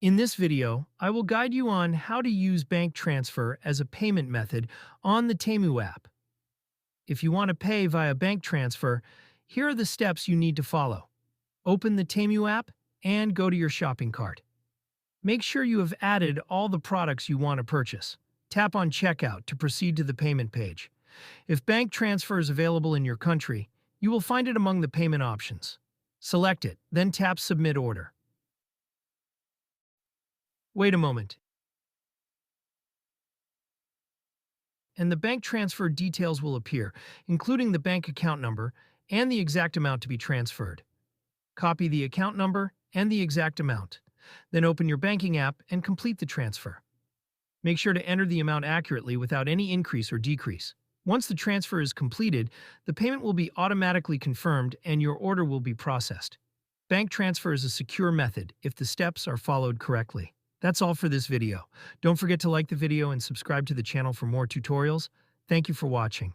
In this video, I will guide you on how to use bank transfer as a payment method on the Temu app. If you want to pay via bank transfer, here are the steps you need to follow. Open the Temu app and go to your shopping cart. Make sure you have added all the products you want to purchase. Tap on Checkout to proceed to the payment page. If bank transfer is available in your country, you will find it among the payment options. Select it, then tap Submit Order. Wait a moment, and the bank transfer details will appear, including the bank account number and the exact amount to be transferred. Copy the account number and the exact amount. Then open your banking app and complete the transfer. Make sure to enter the amount accurately without any increase or decrease. Once the transfer is completed, the payment will be automatically confirmed and your order will be processed. Bank transfer is a secure method if the steps are followed correctly. That's all for this video. Don't forget to like the video and subscribe to the channel for more tutorials. Thank you for watching.